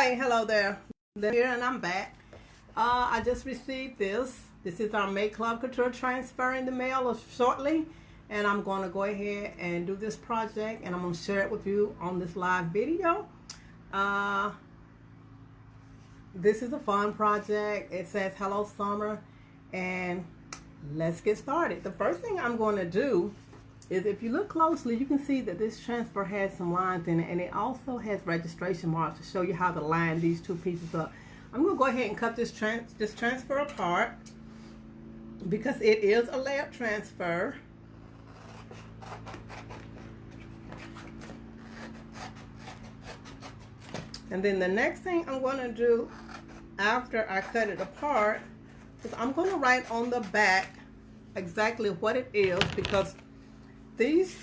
Hi, hello there. Here and I'm back. I just received this. This is our Make Club Couture transfer in the mail shortly, and I'm going to go ahead and do this project, and I'm going to share it with you on this live video. This is a fun project. It says Hello Summer, and let's get started. The first thing I'm going to do is, if you look closely, you can see that this transfer has some lines in it, and it also has registration marks to show you how to line these two pieces up. I'm going to go ahead and cut this transfer apart because it is a layered transfer. And then the next thing I'm going to do after I cut it apart is I'm going to write on the back exactly what it is, because these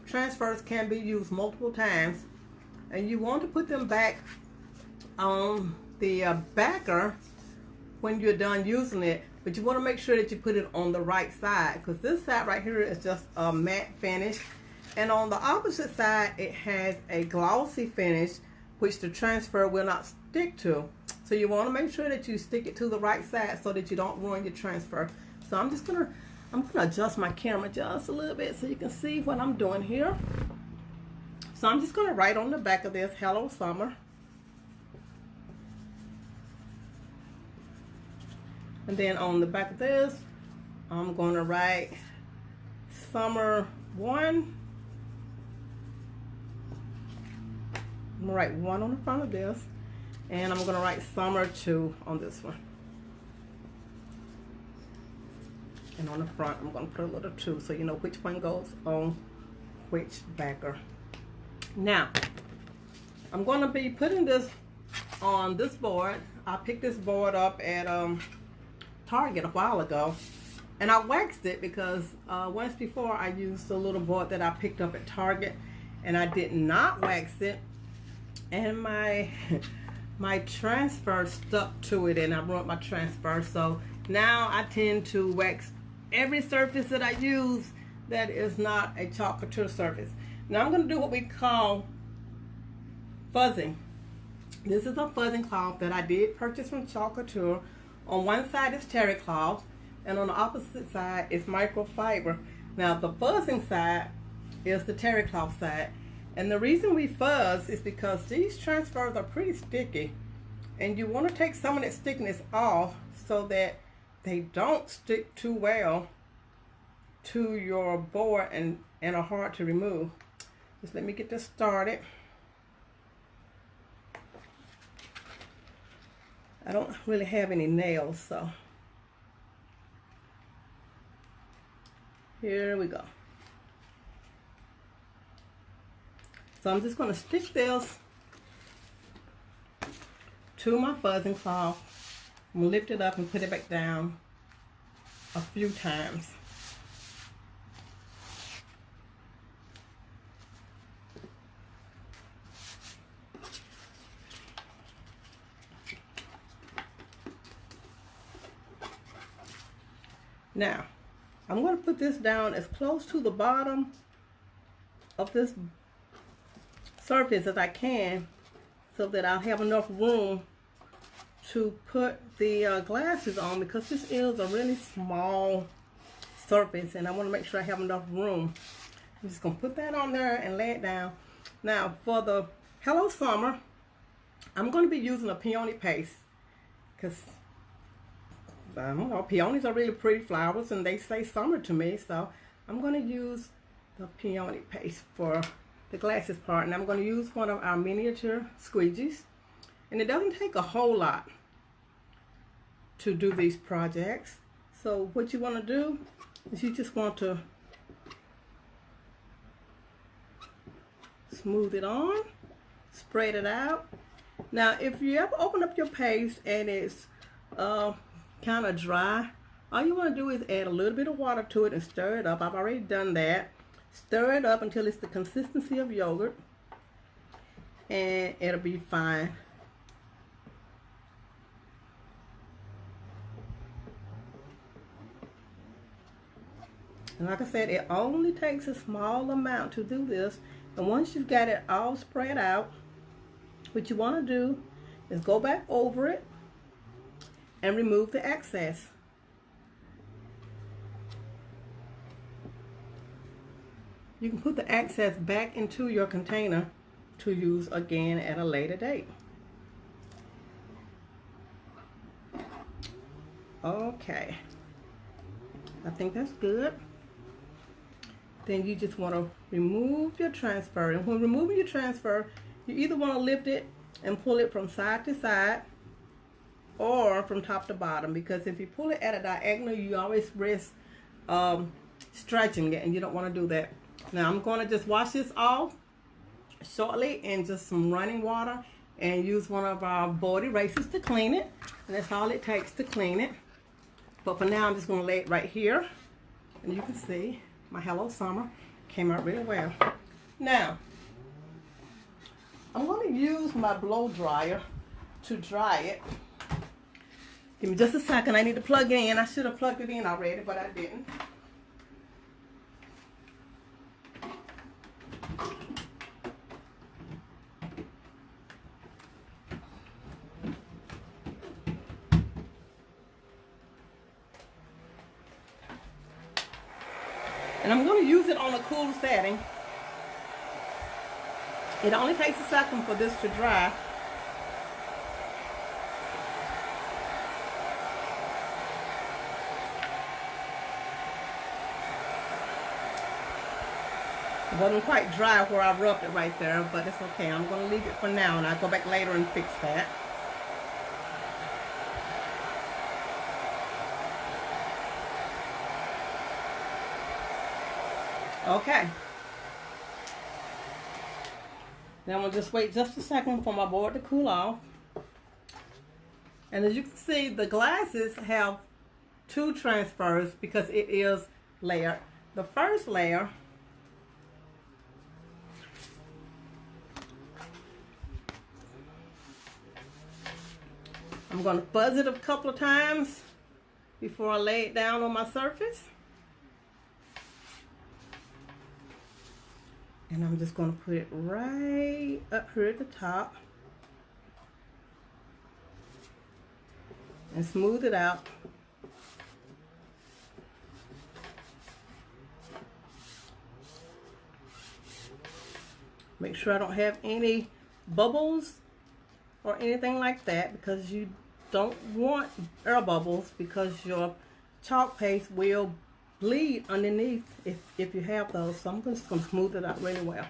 transfers can be used multiple times, and you want to put them back on the backer when you're done using it, but you want to make sure that you put it on the right side, because this side right here is just a matte finish, and on the opposite side it has a glossy finish which the transfer will not stick to. So you want to make sure that you stick it to the right side so that you don't ruin your transfer. So I'm going to adjust my camera just a little bit so you can see what I'm doing here. So I'm just going to write on the back of this, Hello Summer. And then on the back of this, I'm going to write Summer 1. I'm going to write 1 on the front of this. And I'm going to write Summer 2 on this one. And on the front, I'm going to put a little 2 so you know which one goes on which backer. Now, I'm going to be putting this on this board. I picked this board up at Target a while ago, and I waxed it because once before I used a little board that I picked up at Target, and I did not wax it, and my transfer stuck to it, and I ruined my transfer. So now I tend to wax every surface that I use that is not a chalk couture surface. Now I'm going to do what we call fuzzing. This is a fuzzing cloth that I did purchase from Chalk Couture. On one side is terry cloth, and on the opposite side is microfiber. Now the fuzzing side is the terry cloth side, and the reason we fuzz is because these transfers are pretty sticky, and you want to take some of that stickiness off so that they don't stick too well to your board and are hard to remove. Just let me get this started. I don't really have any nails, so here we go. So I'm just going to stick this to my fuzzing cloth. I'm going to lift it up and put it back down a few times. Now, I'm going to put this down as close to the bottom of this surface as I can so that I'll have enough room to put the glasses on, because this is a really small surface and I want to make sure I have enough room. I'm just going to put that on there and lay it down. Now for the Hello Summer, I'm going to be using a peony paste, because I don't know, peonies are really pretty flowers and they say summer to me, so I'm going to use the peony paste for the glasses part, and I'm going to use one of our miniature squeegees. And it doesn't take a whole lot to do these projects. So what you want to do is you just want to smooth it on, spread it out. Now if you ever open up your paste and it's kind of dry, all you want to do is add a little bit of water to it and stir it up. I've already done that. Stir it up until it's the consistency of yogurt, and it'll be fine. And like I said, it only takes a small amount to do this. And once you've got it all spread out, what you want to do is go back over it and remove the excess. You can put the excess back into your container to use again at a later date. Okay, I think that's good. Then you just want to remove your transfer, and when removing your transfer, you either want to lift it and pull it from side to side or from top to bottom, because if you pull it at a diagonal, you always risk stretching it, and you don't want to do that. Now I'm going to just wash this off shortly in just some running water and use one of our board erasers to clean it, and that's all it takes to clean it. But for now, I'm just going to lay it right here, and you can see my Hello Summer came out really well. Now I'm going to use my blow dryer to dry it. Give me just a second. I need to plug it in. I should have plugged it in already, but I didn't. And I'm going to use it on a cool setting. It only takes a second for this to dry. It wasn't quite dry where I rubbed it right there, but it's okay. I'm going to leave it for now, and I'll go back later and fix that. Okay. Now I'm going to just wait just a second for my board to cool off. And as you can see, the glasses have two transfers because it is layered. The first layer I'm going to fuzz it a couple of times before I lay it down on my surface. And I'm just going to put it right up here at the top and smooth it out. Make sure I don't have any bubbles or anything like that, because you don't want air bubbles, because your chalk paste will bleed underneath if you have those. So I'm just going to smooth it out really well.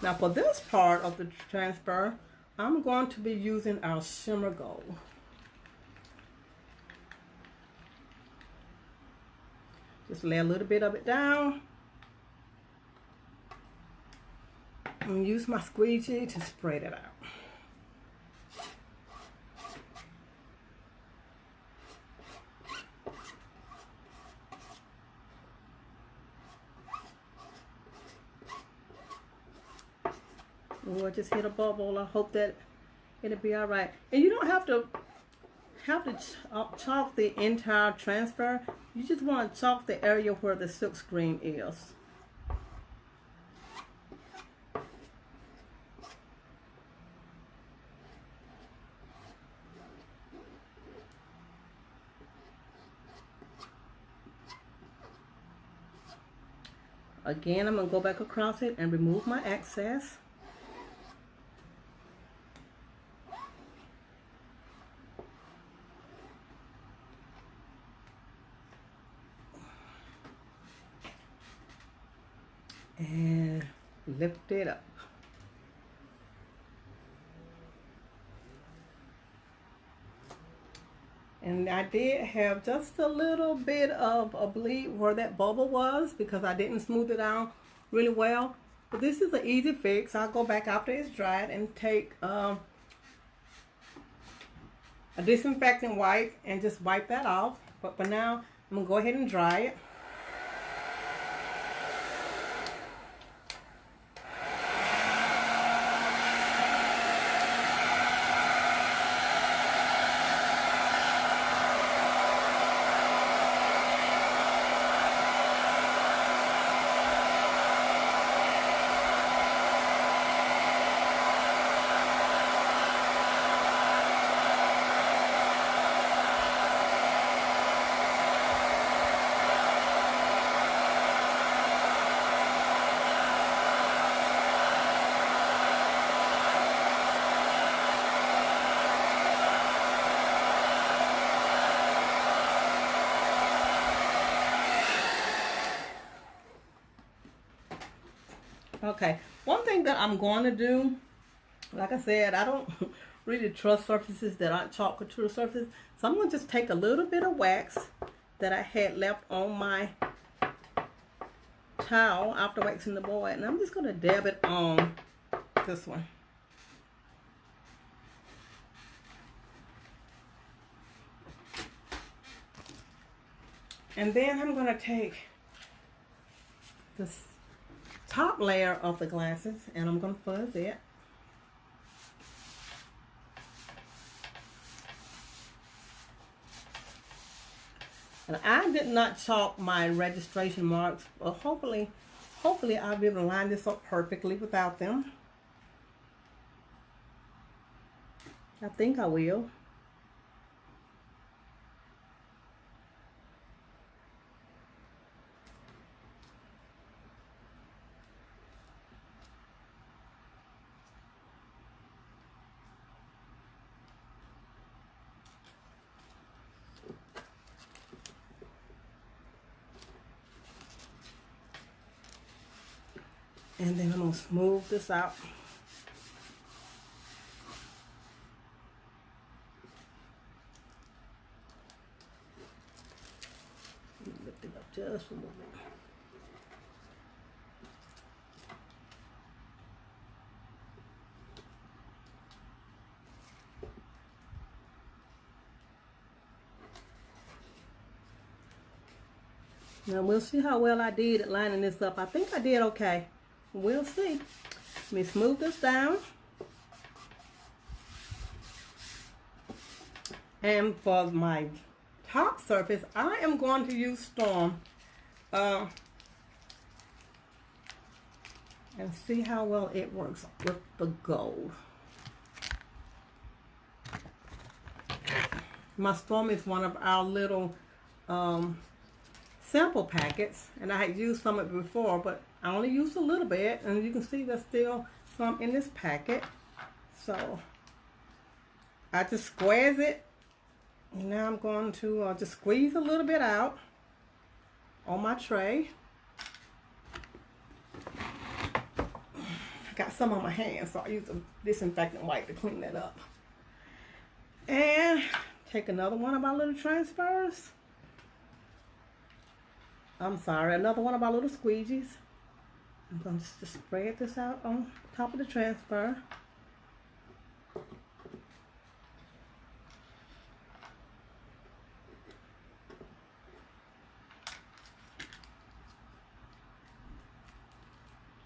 Now for this part of the transfer, I'm going to be using our shimmer gold. Just lay a little bit of it down and use my squeegee to spread it out. Oh, I just hit a bubble. I hope that it'll be all right. And you don't have to chalk the entire transfer. You just want to chalk the area where the silk screen is. Again, I'm going to go back across it and remove my excess. And lift it up. And I did have just a little bit of a bleed where that bubble was because I didn't smooth it out really well. But this is an easy fix. I'll go back after it's dried and take a disinfectant wipe and just wipe that off. But for now, I'm going to go ahead and dry it. Okay, one thing that I'm going to do, like I said, I don't really trust surfaces that aren't chalk couture surfaces. So I'm going to just take a little bit of wax that I had left on my towel after waxing the board, and I'm just going to dab it on this one. And then I'm going to take this top layer of the glasses and I'm going to fuzz it. And I did not chalk my registration marks, but hopefully I'll be able to line this up perfectly without them. I think I will. And then I'm going to smooth this out. Lift it up just a little bit. Now we'll see how well I did at lining this up. I think I did okay. We'll see. Let me smooth this down. And for my top surface, I am going to use Storm. And see how well it works with the gold. My Storm is one of our little sample packets, and I had used some of it before, but I only used a little bit, and you can see there's still some in this packet. So I just squeeze it. Now I'm going to just squeeze a little bit out on my tray. I got some on my hands, so I use a disinfectant wipe to clean that up. And take another one of our little transfers. I'm sorry, another one of our little squeegees. I'm going to just spread this out on top of the transfer.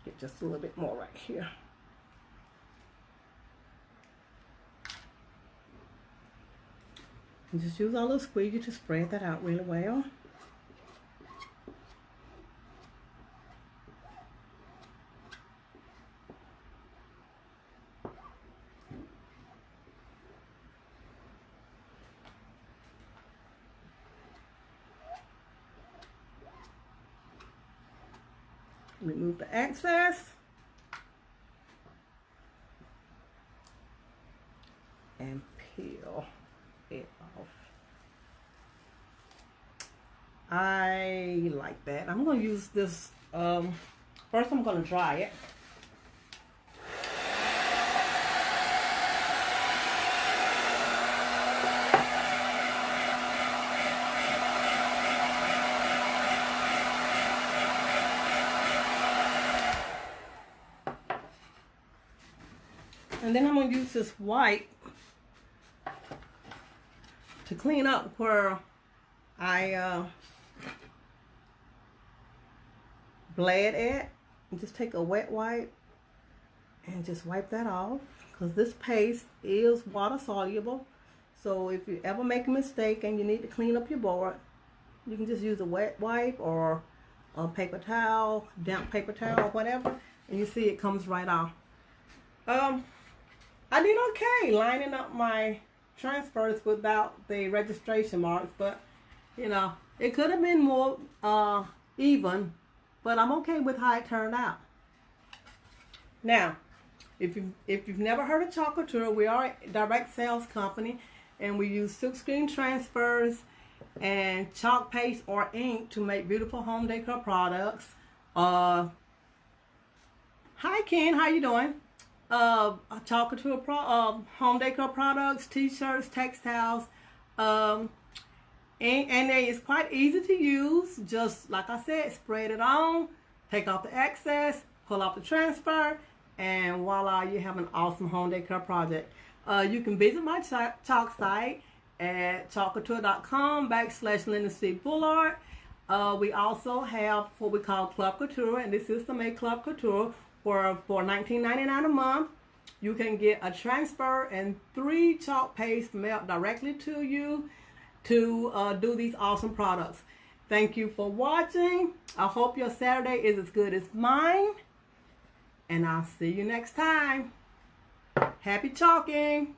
Get just a little bit more right here. And just use our little squeegee to spread that out really well. Remove the excess. And peel it off. I like that. I'm going to use this, first I'm going to dry it. And then I'm going to use this wipe to clean up where I bled at. And just take a wet wipe and just wipe that off, because this paste is water soluble. So if you ever make a mistake and you need to clean up your board, you can just use a wet wipe or a paper towel, damp paper towel or whatever, and you see it comes right off. I did okay lining up my transfers without the registration marks, but you know, it could have been more even, but I'm okay with how it turned out. Now, if you've never heard of Chalk Couture, we are a direct sales company, and we use silkscreen transfers and chalk paste or ink to make beautiful home decor products. Hi Ken, how you doing? Talking to home decor products, t-shirts, textiles, um, and it's quite easy to use. Just like I said, spread it on, take off the excess, pull off the transfer, and voila, you have an awesome home decor project. You can visit my chalk site at chalkcouture.com/Linda Bullard. We also have what we call Club Couture, and this is the Make Club Couture for $19.99 a month. You can get a transfer and 3 chalk pastes mailed directly to you to do these awesome products. Thank you for watching. I hope your Saturday is as good as mine, and I'll see you next time. Happy chalking!